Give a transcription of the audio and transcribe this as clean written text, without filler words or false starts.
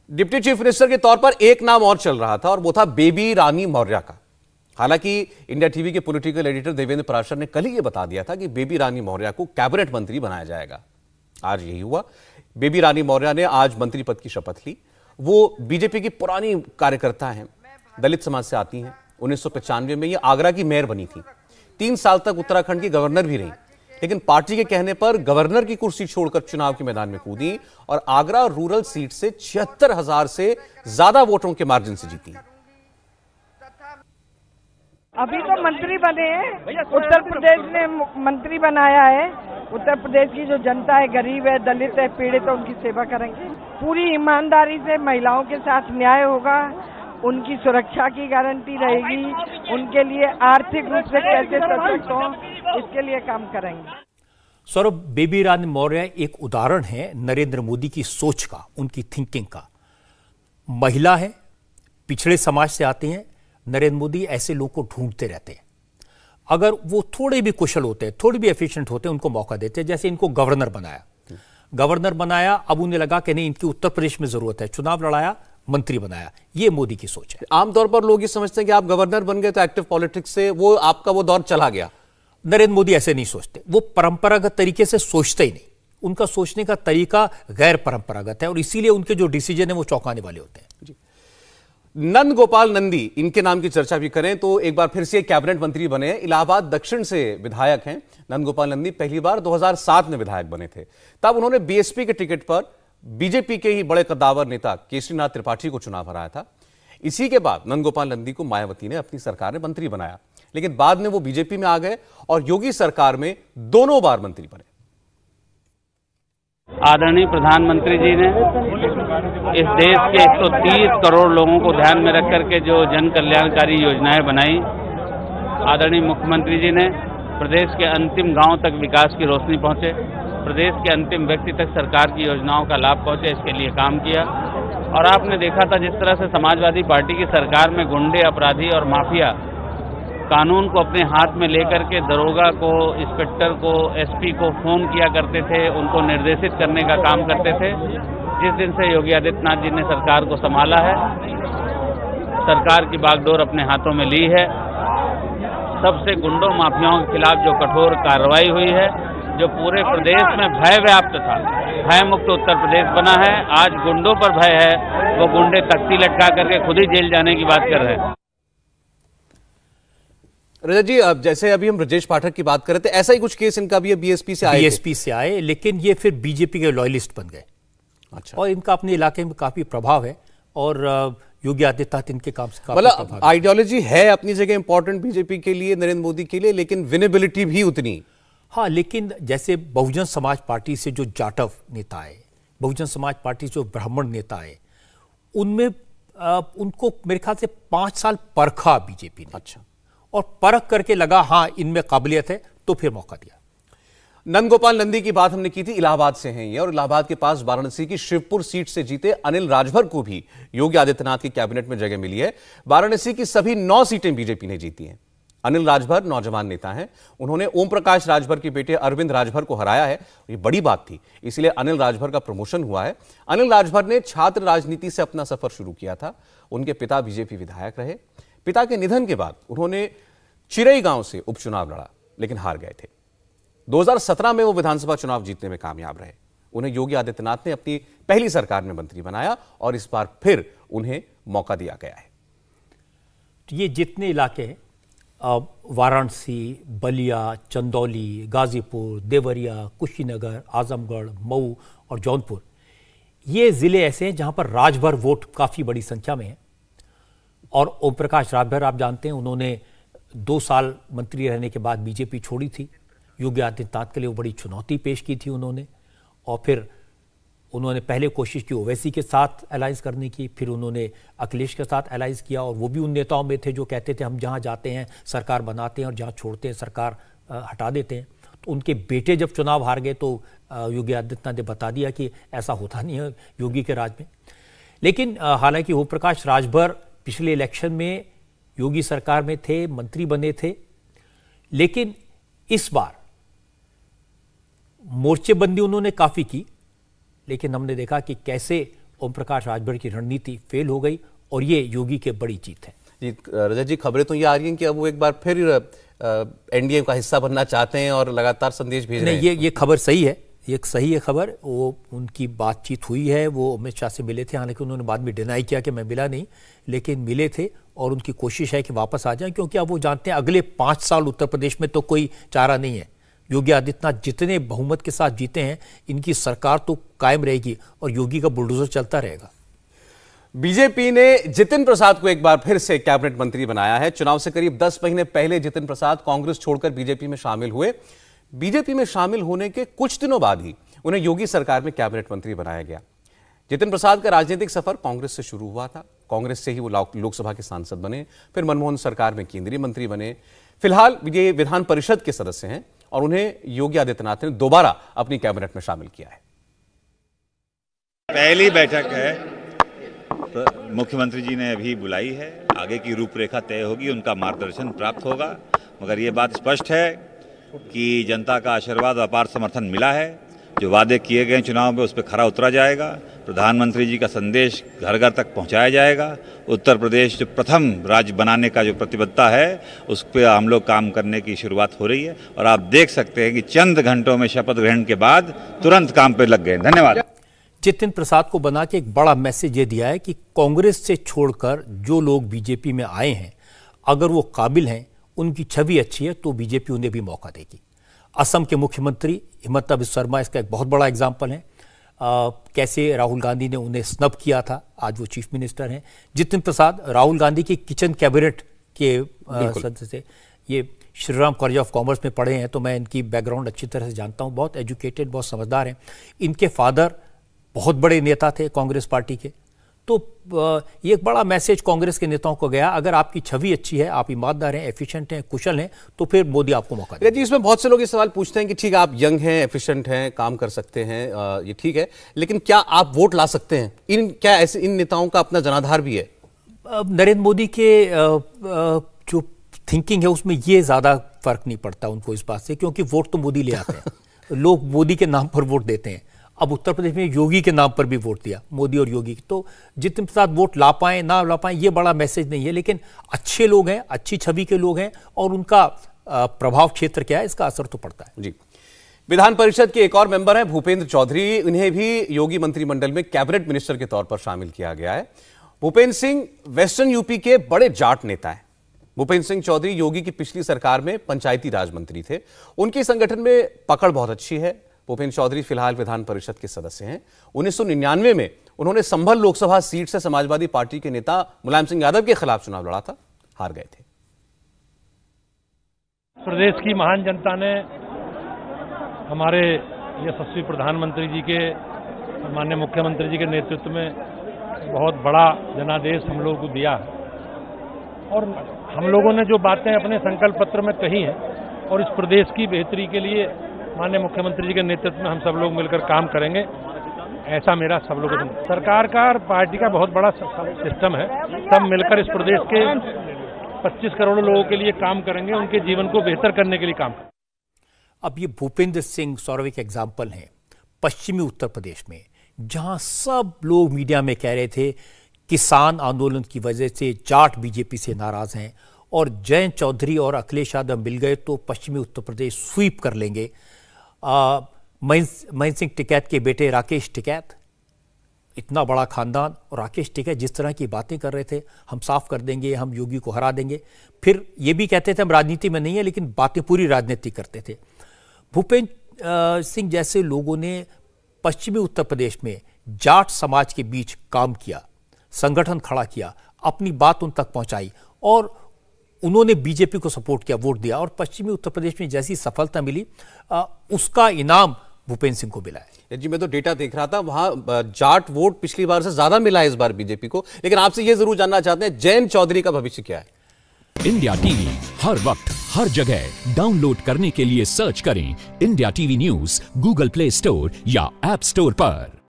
Deputy chief minister के तौर पर एक नाम और चल रहा था और वो था बेबी रानी मौर्य का। हालांकि इंडिया टीवी के पॉलिटिकल एडिटर देवेंद्र पराशर ने कल ही ये बता दिया था कि बेबी रानी मौर्य को कैबिनेट मंत्री बनाया जाएगा। आज यही हुआ। बेबी रानी मौर्य ने आज मंत्री पद की शपथ ली। वो बीजेपी की पुरानी कार्यकर्ता हैं, दलित समाज से आती हैं। 1995 में ये आगरा की मेयर बनी थी। 3 साल तक उत्तराखंड की गवर्नर भी रही, लेकिन पार्टी के कहने पर गवर्नर की कुर्सी छोड़कर चुनाव के मैदान में कूदी और आगरा रूरल सीट से 76,000 से ज्यादा वोटों के मार्जिन से जीती। अभी तो मंत्री बने हैं, उत्तर प्रदेश ने मंत्री बनाया है। उत्तर प्रदेश की जो जनता है, गरीब है, दलित है, पीड़ित है, उनकी सेवा करेंगे। पूरी ईमानदारी से महिलाओं के साथ न्याय होगा, उनकी सुरक्षा की गारंटी रहेगी, उनके लिए आर्थिक रूप से कैसे सशक्त हो, इसके लिए काम करेंगे। सौरभ, बेबी रानी मौर्य एक उदाहरण है नरेंद्र मोदी की सोच का, उनकी थिंकिंग का। महिला है, पिछड़े समाज से आते हैं। नरेंद्र मोदी ऐसे लोगों को ढूंढते रहते हैं। अगर वो थोड़े भी कुशल होते हैं, थोड़े भी एफिशिएंट होते हैं, उनको मौका देते हैं। जैसे इनको गवर्नर बनाया, अब उन्हें लगा कि नहीं, इनकी उत्तर प्रदेश में जरूरत है, चुनाव लड़ाया, मंत्री बनाया। ये मोदी की सोच है। आमतौर पर लोग ये समझते हैं कि आप गवर्नर बन गए तो एक्टिव पॉलिटिक्स से वो आपका वो दौर चला गया। नरेंद्र मोदी ऐसे नहीं सोचते। वो परंपरागत तरीके से सोचते ही नहीं। उनका सोचने का तरीका गैर परंपरागत है और इसीलिए उनके जो डिसीजन है वो चौंकाने वाले होते हैं। जी। नंद गोपाल नंदी, इनके नाम की चर्चा भी करें तो एक बार फिर से कैबिनेट मंत्री बने हैं। इलाहाबाद दक्षिण से विधायक हैं। नंद गोपाल नंदी पहली बार 2007 में विधायक बने थे। तब उन्होंने बीएसपी के टिकट पर बीजेपी के ही बड़े कद्दावर नेता केसरीनाथ त्रिपाठी को चुनाव हराया था। इसी के बाद नंद गोपाल नंदी को मायावती ने अपनी सरकार में मंत्री बनाया, लेकिन बाद में वो बीजेपी में आ गए और योगी सरकार में दोनों बार मंत्री बने। आदरणीय प्रधानमंत्री जी ने इस देश के 130 करोड़ लोगों को ध्यान में रख करके जो जन कल्याणकारी योजनाएं बनाई, आदरणीय मुख्यमंत्री जी ने प्रदेश के अंतिम गांव तक विकास की रोशनी पहुंचे, प्रदेश के अंतिम व्यक्ति तक सरकार की योजनाओं का लाभ पहुंचे, इसके लिए काम किया। और आपने देखा था जिस तरह से समाजवादी पार्टी की सरकार में गुंडे, अपराधी और माफिया कानून को अपने हाथ में लेकर के दरोगा को, इंस्पेक्टर को, एसपी को फोन किया करते थे, उनको निर्देशित करने का काम करते थे। जिस दिन से योगी आदित्यनाथ जी ने सरकार को संभाला है, सरकार की बागडोर अपने हाथों में ली है। सबसे गुंडों माफियाओं के खिलाफ जो कठोर कार्रवाई हुई है, जो पूरे प्रदेश में भय व्याप्त था, भय मुक्त उत्तर प्रदेश बना है। आज गुंडों पर भय है, वो गुंडे तख्ती लटका करके खुद ही जेल जाने की बात कर रहे हैं। रजत जी, अब जैसे अभी हम ब्रजेश पाठक की बात कर रहे थे, ऐसा ही कुछ केस इनका भी है, बीएसपी से आए, लेकिन ये फिर बीजेपी के लॉयलिस्ट बन गए। अच्छा। और इनका अपने इलाके में काफी प्रभाव है और योगी आदित्यनाथ इनके काम से काफी मतलब आइडियोलॉजी है अपनी जगह इंपॉर्टेंट बीजेपी के लिए, नरेंद्र मोदी के लिए, लेकिन विनेबिलिटी भी उतनी। हाँ, लेकिन जैसे बहुजन समाज पार्टी से जो जाटव नेता है, बहुजन समाज पार्टी से जो ब्राह्मण नेता है, उनमें उनको मेरे ख्याल से 5 साल परखा बीजेपी ने। अच्छा। और परख करके लगा हाँ इनमें काबिलियत है, तो फिर मौका दिया। नंद गोपाल नंदी की बात हमने की थी, इलाहाबाद से हैं ये, और इलाहाबाद के पास वाराणसी की शिवपुर सीट से जीते अनिल राजभर को भी योगी आदित्यनाथ की कैबिनेट में जगह मिली है। वाराणसी की सभी 9 सीटें बीजेपी ने जीती हैं। अनिल राजभर नौजवान नेता हैं। उन्होंने ओम प्रकाश राजभर के बेटे अरविंद राजभर को हराया है। ये बड़ी बात थी, इसलिए अनिल राजभर का प्रमोशन हुआ है। अनिल राजभर ने छात्र राजनीति से अपना सफर शुरू किया था। उनके पिता बीजेपी विधायक रहे। पिता के निधन के बाद उन्होंने चिरई गांव से उपचुनाव लड़ा, लेकिन हार गए थे। 2017 में वो विधानसभा चुनाव जीतने में कामयाब रहे। उन्हें योगी आदित्यनाथ ने अपनी पहली सरकार में मंत्री बनाया और इस बार फिर उन्हें मौका दिया गया है। ये जितने इलाके हैं, वाराणसी, बलिया, चंदौली, गाजीपुर, देवरिया, कुशीनगर, आजमगढ़, मऊ और जौनपुर, ये जिले ऐसे हैं जहां पर राजभर वोट काफी बड़ी संख्या में है। और ओम प्रकाश राजभर आप जानते हैं, उन्होंने 2 साल मंत्री रहने के बाद बीजेपी छोड़ी थी। योगी आदित्यनाथ के लिए वो बड़ी चुनौती पेश की थी उन्होंने, और फिर उन्होंने पहले कोशिश की ओवैसी के साथ अलायंस करने की, फिर उन्होंने अखिलेश के साथ अलायंस किया, और वो भी उन नेताओं में थे जो कहते थे हम जहां जाते हैं सरकार बनाते हैं और जहां छोड़ते हैं सरकार हटा देते हैं। तो उनके बेटे जब चुनाव हार गए तो योगी आदित्यनाथ ने बता दिया कि ऐसा होता नहीं है योगी के राज में। लेकिन हालांकि ओम प्रकाश राजभर पिछले इलेक्शन में योगी सरकार में थे, मंत्री बने थे, लेकिन इस बार मोर्चेबंदी उन्होंने काफी की, लेकिन हमने देखा कि कैसे ओम प्रकाश राजभर की रणनीति फेल हो गई और ये योगी की बड़ी जीत है। जी रजत जी, खबरें तो ये आ रही हैं कि अब वो एक बार फिर एनडीए का हिस्सा बनना चाहते हैं और लगातार संदेश भेज रहे हैं। ये खबर सही है, ये सही है खबर। वो उनकी बातचीत हुई है, वो अमित शाह से मिले थे, हालांकि उन्होंने बाद में डिनाई किया कि मैं मिला नहीं, लेकिन मिले थे और उनकी कोशिश है कि वापस आ जाएं, क्योंकि अब वो जानते हैं अगले 5 साल उत्तर प्रदेश में तो कोई चारा नहीं है। योगी आदित्यनाथ जितने बहुमत के साथ जीते हैं, इनकी सरकार तो कायम रहेगी और योगी का बुलडोजर चलता रहेगा। बीजेपी ने जितिन प्रसाद को एक बार फिर से कैबिनेट मंत्री बनाया है। चुनाव से करीब 10 महीने पहले जितिन प्रसाद कांग्रेस छोड़कर बीजेपी में शामिल हुए। बीजेपी में शामिल होने के कुछ दिनों बाद ही उन्हें योगी सरकार में कैबिनेट मंत्री बनाया गया। जितिन प्रसाद का राजनीतिक सफर कांग्रेस से शुरू हुआ था। कांग्रेस से ही वो लोकसभा के सांसद बने, फिर मनमोहन सरकार में केंद्रीय मंत्री बने। फिलहाल ये विधान परिषद के सदस्य हैं और उन्हें योगी आदित्यनाथ ने दोबारा अपनी कैबिनेट में शामिल किया है। पहली बैठक है, मुख्यमंत्री जी ने अभी बुलाई है, आगे की रूपरेखा तय होगी, उनका मार्गदर्शन प्राप्त होगा। मगर ये बात स्पष्ट है कि जनता का आशीर्वाद, अपार समर्थन मिला है। जो वादे किए गए चुनाव में उस पर खरा उतरा जाएगा। प्रधानमंत्री जी का संदेश घर घर तक पहुंचाया जाएगा। उत्तर प्रदेश जो प्रथम राज्य बनाने का जो प्रतिबद्धता है, उस पर हम लोग काम करने की शुरुआत हो रही है और आप देख सकते हैं कि चंद घंटों में शपथ ग्रहण के बाद तुरंत काम पर लग गए। धन्यवाद। जितिन प्रसाद को बना के एक बड़ा मैसेज ये दिया है कि कांग्रेस से छोड़कर जो लोग बीजेपी में आए हैं, अगर वो काबिल हैं, उनकी छवि अच्छी है, तो बीजेपी उन्हें भी मौका देगी। असम के मुख्यमंत्री हिमंता बिस्वा शर्मा इसका एक बहुत बड़ा एग्जाम्पल है। कैसे राहुल गांधी ने उन्हें स्नब किया था, आज वो चीफ मिनिस्टर हैं। जितिन प्रसाद राहुल गांधी की किचन कैबिनेट के सदस्य थे। ये श्रीराम कॉलेज ऑफ कॉमर्स में पढ़े हैं, तो मैं इनकी बैकग्राउंड अच्छी तरह से जानता हूँ। बहुत एजुकेटेड, बहुत समझदार हैं। इनके फादर बहुत बड़े नेता थे कांग्रेस पार्टी के। तो ये एक बड़ा मैसेज कांग्रेस के नेताओं को गया, अगर आपकी छवि अच्छी है, आप ईमानदार हैं, एफिशिएंट हैं, कुशल हैं, तो फिर मोदी आपको मौका देगा। जी, इसमें बहुत से लोग ये सवाल पूछते हैं कि ठीक है, आप यंग हैं, एफिशिएंट हैं, काम कर सकते हैं, ये ठीक है, लेकिन क्या आप वोट ला सकते हैं? क्या ऐसे इन नेताओं का अपना जनाधार भी है? नरेंद्र मोदी के जो थिंकिंग है उसमें ये ज्यादा फर्क नहीं पड़ता उनको इस बात से, क्योंकि वोट तो मोदी ले आते हैं। लोग मोदी के नाम पर वोट देते हैं। अब उत्तर प्रदेश में योगी के नाम पर भी वोट दिया, मोदी और योगी। तो जितिन प्रसाद वोट ला पाए ना ला पाए ये बड़ा मैसेज नहीं है, लेकिन अच्छे लोग हैं, अच्छी छवि के लोग हैं और उनका प्रभाव क्षेत्र क्या है, इसका असर तो पड़ता है। जी, विधान परिषद के एक और मेंबर हैं भूपेंद्र चौधरी। इन्हें भी योगी मंत्रिमंडल में कैबिनेट मिनिस्टर के तौर पर शामिल किया गया है। भूपेंद्र सिंह वेस्टर्न यूपी के बड़े जाट नेता हैं। भूपेंद्र सिंह चौधरी योगी की पिछली सरकार में पंचायती राज मंत्री थे। उनकी संगठन में पकड़ बहुत अच्छी है। भूपेंद्र चौधरी फिलहाल विधान परिषद के सदस्य हैं। 1999 में उन्होंने संभल लोकसभा सीट से समाजवादी पार्टी के नेता मुलायम सिंह यादव के खिलाफ चुनाव लड़ा था, हार गए थे। प्रदेश की महान जनता ने हमारे यशस्वी प्रधानमंत्री जी के, माननीय मुख्यमंत्री जी के नेतृत्व में बहुत बड़ा जनादेश हम लोगों को दिया है और हम लोगों ने जो बातें अपने संकल्प पत्र में कही हैं और इस प्रदेश की बेहतरी के लिए माननीय मुख्यमंत्री जी के नेतृत्व में हम सब लोग मिलकर काम करेंगे, ऐसा मेरा सब लोगों को। सरकार का और पार्टी का बहुत बड़ा सिस्टम है। सब मिलकर इस प्रदेश के 25 करोड़ लोगों के लिए काम करेंगे, उनके जीवन को बेहतर करने के लिए काम करेंगे। अब ये भूपेंद्र सिंह सौरभ एक एग्जाम्पल है पश्चिमी उत्तर प्रदेश में, जहां सब लोग मीडिया में कह रहे थे किसान आंदोलन की वजह से जाट बीजेपी से नाराज हैं और जयंत चौधरी और अखिलेश यादव मिल गए तो पश्चिमी उत्तर प्रदेश स्वीप कर लेंगे। महेंद्र सिंह टिकैत के बेटे राकेश टिकैत, इतना बड़ा खानदान, और राकेश टिकैत जिस तरह की बातें कर रहे थे, हम साफ कर देंगे, हम योगी को हरा देंगे। फिर ये भी कहते थे हम राजनीति में नहीं है, लेकिन बातें पूरी राजनीति करते थे। भूपेंद्र सिंह जैसे लोगों ने पश्चिमी उत्तर प्रदेश में जाट समाज के बीच काम किया, संगठन खड़ा किया, अपनी बात उन तक पहुंचाई और उन्होंने बीजेपी को सपोर्ट किया, वोट दिया और पश्चिमी उत्तर प्रदेश में जैसी सफलता मिली उसका इनाम भूपेंद्र सिंह को मिला है। जी, मैं तो डेटा देख रहा था, वहां जाट वोट पिछली बार से ज्यादा मिला है इस बार बीजेपी को। लेकिन आपसे यह जरूर जानना चाहते हैं जयंत चौधरी का भविष्य क्या है? इंडिया टीवी हर वक्त हर जगह डाउनलोड करने के लिए सर्च करें India TV news Google play store या ऐप स्टोर पर।